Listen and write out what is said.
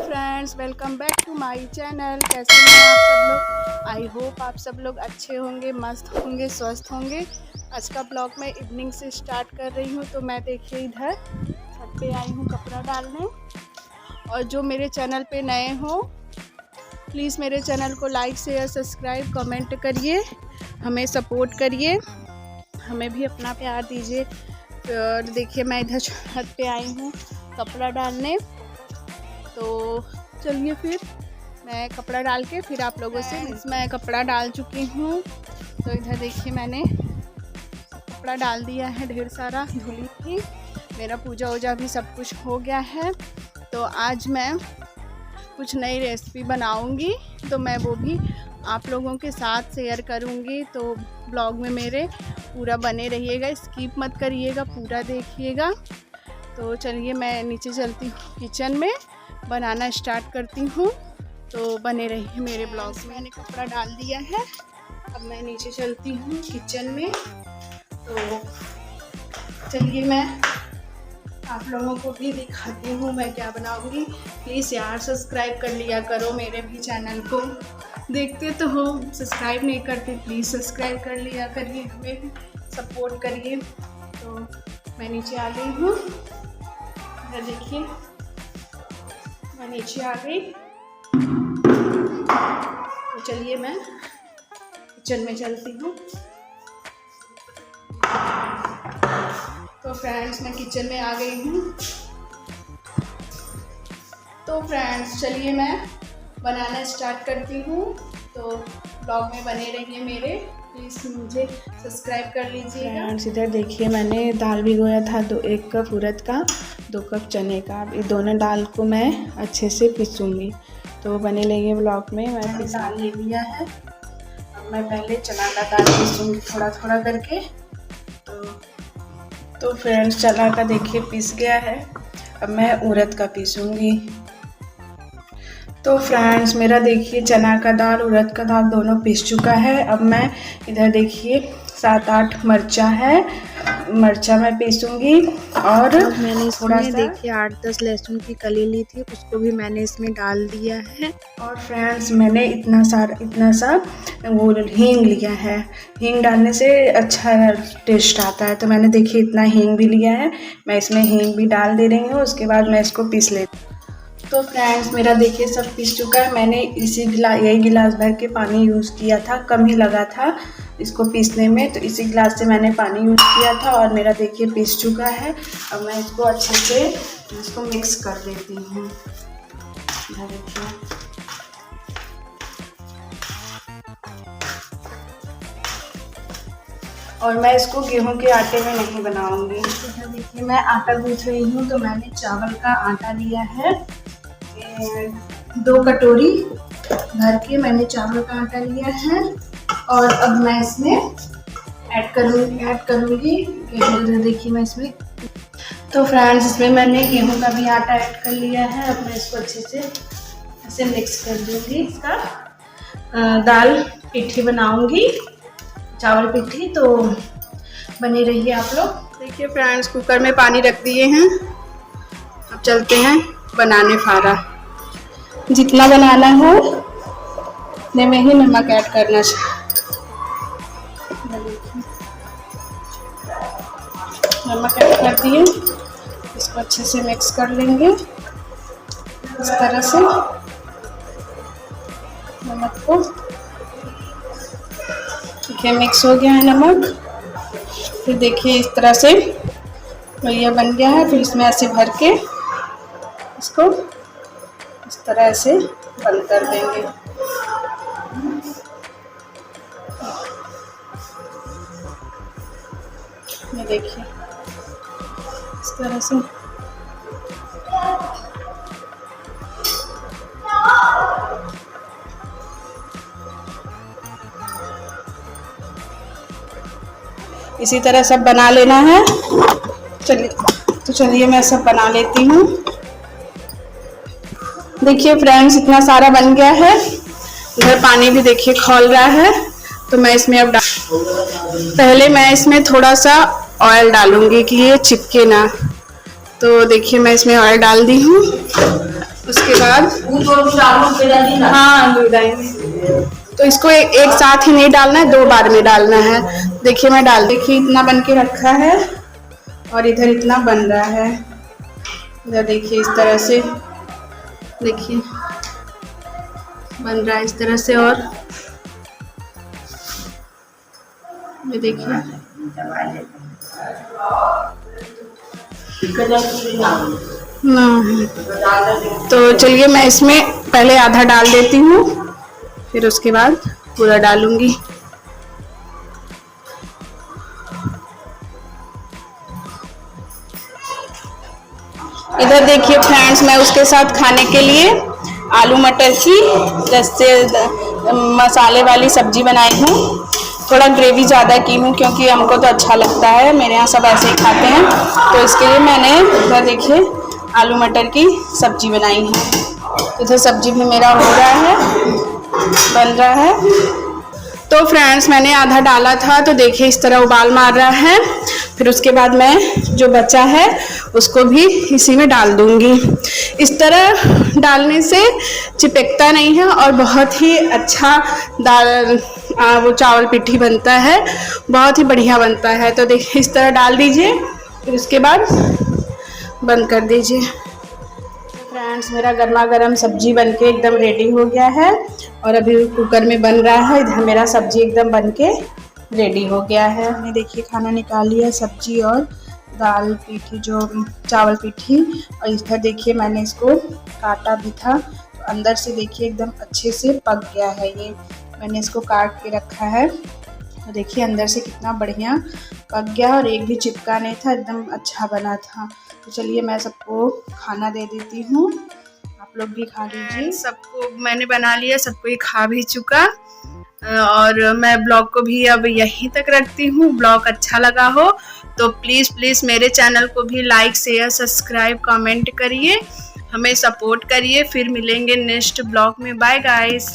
Friends, welcome back to my channel. कैसे हैं आप सब लोग? आई होप आप सब लोग अच्छे होंगे, मस्त होंगे, स्वस्थ होंगे। आज का ब्लॉग मैं इवनिंग से स्टार्ट कर रही हूँ। तो मैं देखिए इधर छत पे आई हूँ कपड़ा डालने। और जो मेरे चैनल पे नए हो प्लीज़ मेरे चैनल को लाइक शेयर सब्सक्राइब कमेंट करिए, हमें सपोर्ट करिए, हमें भी अपना प्यार दीजिए। और देखिए मैं इधर छत पे आई हूँ कपड़ा डालने। तो चलिए फिर मैं कपड़ा डाल के फिर आप लोगों से मैं कपड़ा डाल चुकी हूँ। तो इधर देखिए मैंने कपड़ा डाल दिया है, ढेर सारा धुली थी। मेरा पूजा वूजा भी सब कुछ हो गया है। तो आज मैं कुछ नई रेसिपी बनाऊंगी, तो मैं वो भी आप लोगों के साथ शेयर करूंगी। तो ब्लॉग में मेरे पूरा बने रहिएगा, स्किप मत करिएगा, पूरा देखिएगा। तो चलिए मैं नीचे चलती हूँ, किचन में बनाना स्टार्ट करती हूँ। तो बने रहिए मेरे ब्लॉग में। मैंने कपड़ा डाल दिया है, अब मैं नीचे चलती हूँ किचन में। तो चलिए मैं आप लोगों को भी दिखाती हूँ मैं क्या बनाऊँगी। प्लीज़ यार सब्सक्राइब कर लिया करो मेरे भी चैनल को। देखते तो हो, सब्सक्राइब नहीं करते, प्लीज़ सब्सक्राइब कर लिया करिए, हमें भी सपोर्ट करिए। तो मैं नीचे आ गई हूँ, इधर देखिए मैं नीचे आ गई। तो चलिए मैं किचन में चलती हूँ। तो फ्रेंड्स मैं किचन में आ गई हूँ। तो फ्रेंड्स चलिए मैं बनाना स्टार्ट करती हूँ। तो ब्लॉग में बने रहिए मेरे, प्लीज़ मुझे सब्सक्राइब कर लीजिए। फ्रेंड्स इधर देखिए मैंने दाल भिगोया था, 1 कप उड़द का, 2 कप चने का। ये दोनों दाल को मैं अच्छे से पीसूँगी। तो बने रहिए ब्लॉग में। मैंने दाल ले लिया है, अब मैं पहले चना का दाल पीसूँगी थोड़ा थोड़ा करके। तो फ्रेंड्स चना का देखिए पीस गया है, अब मैं उड़द का पीसूँगी। तो फ्रेंड्स मेरा देखिए चना का दाल उड़द का दाल दोनों पीस चुका है। अब मैं इधर देखिए 7-8 मिर्चा है, मिर्चा मैं पीसूँगी। और मैंने इसमें देखिए 8-10 लहसुन की कली ली थी, उसको भी मैंने इसमें डाल दिया है। और फ्रेंड्स मैंने इतना सा वो हींग लिया है। हींग डालने से अच्छा टेस्ट आता है, तो मैंने देखिए इतना हींग भी लिया है। मैं इसमें हींग भी डाल दे रही हूँ, उसके बाद मैं इसको पीस लेती हूँ। तो फ्रेंड्स मेरा देखिए सब पीस चुका है। मैंने यही गिलास भर के पानी यूज़ किया था, कम ही लगा था इसको पीसने में। तो इसी गिलास से मैंने पानी यूज़ किया था और मेरा देखिए पीस चुका है। अब मैं इसको अच्छे से इसको मिक्स कर देती हूँ। देखिए और मैं इसको गेहूं के आटे में नहीं बनाऊंगी। तो देखिए मैं आटा गूंथ रही हूँ। तो मैंने चावल का आटा लिया है, 2 कटोरी भर के मैंने चावल का आटा लिया है। और अब मैं इसमें ऐड करूँगी गेहूँ। देखिए मैं इसमें, तो फ्रेंड्स इसमें मैंने गेहूँ का भी आटा ऐड कर लिया है। अब मैं इसको अच्छे से ऐसे मिक्स कर दूँगी। इसका दाल पिट्ठी बनाऊँगी, चावल पिट्ठी। तो बने रहिए आप लोग। देखिए फ्रेंड्स कुकर में पानी रख दिए हैं, अब चलते हैं बनाने फारा। जितना बनाना हो उतने में ही नमक ऐड करना चाहिए। नमक ऐड कर दिए, इसको अच्छे से मिक्स कर लेंगे इस तरह से नमक को। देखिए मिक्स हो गया है नमक। फिर देखिए इस तरह से ये बन गया है। फिर इसमें ऐसे भर के इसको इस तरह से बंद कर देंगे। ये देखिए इस तरह से। इसी तरह सब बना लेना है। चलिए मैं सब बना लेती हूँ। देखिए फ्रेंड्स इतना सारा बन गया है। इधर पानी भी देखिए खौल रहा है। तो मैं इसमें अब पहले मैं इसमें थोड़ा सा ऑयल डालूंगी कि ये चिपके ना। तो देखिए मैं इसमें ऑयल डाल दी हूँ। उसके बाद हाँ दूध डालेंगे, तो इसको एक साथ ही नहीं डालना है, 2 बार में डालना है। देखिए मैं डाल, देखिए इतना बन के रखा है और इधर इतना बन रहा है। इधर देखिए इस तरह से, देखिए बन रहा है इस तरह से। और ये देखिए ना, तो चलिए मैं इसमें पहले आधा डाल देती हूँ, फिर उसके बाद पूरा डालूंगी। इधर देखिए फ्रेंड्स, मैं उसके साथ खाने के लिए आलू मटर की रस्से मसाले वाली सब्जी बनाई हूँ। थोड़ा ग्रेवी ज़्यादा की हूँ क्योंकि हमको तो अच्छा लगता है, मेरे यहाँ सब ऐसे ही खाते हैं, तो इसके लिए मैंने इधर देखिए आलू मटर की सब्जी बनाई है। इधर सब्जी भी मेरा हो रहा है, बन रहा है। तो फ्रेंड्स मैंने आधा डाला था, तो देखिए इस तरह उबाल मार रहा है। फिर उसके बाद मैं जो बचा है उसको भी इसी में डाल दूंगी। इस तरह डालने से चिपकता नहीं है और बहुत ही अच्छा दाल वो चावल पिट्ठी बनता है, बहुत ही बढ़िया बनता है। तो देखिए इस तरह डाल दीजिए, फिर उसके बाद बंद कर दीजिए। फ्रेंड्स मेरा गर्मा गर्म सब्जी बनके एकदम रेडी हो गया है और अभी कुकर में बन रहा है। इधर मेरा सब्जी एकदम बनके रेडी हो गया है। मैंने देखिए खाना निकाल लिया, सब्जी और दाल पीठी, जो चावल पीठी, और इधर देखिए मैंने इसको काटा भी था, तो अंदर से देखिए एकदम अच्छे से पक गया है। ये मैंने इसको काट के रखा है, तो देखिए अंदर से कितना बढ़िया पक गया और एक भी चिपका नहीं था, एकदम अच्छा बना था। तो चलिए मैं सबको खाना दे देती हूँ, आप लोग भी खा लीजिए। सबको मैंने बना लिया, सबको ही खा भी चुका और मैं ब्लॉग को भी अब यहीं तक रखती हूँ। ब्लॉग अच्छा लगा हो तो प्लीज़ मेरे चैनल को भी लाइक शेयर सब्सक्राइब कमेंट करिए, हमें सपोर्ट करिए। फिर मिलेंगे नेक्स्ट ब्लॉग में। Bye guys.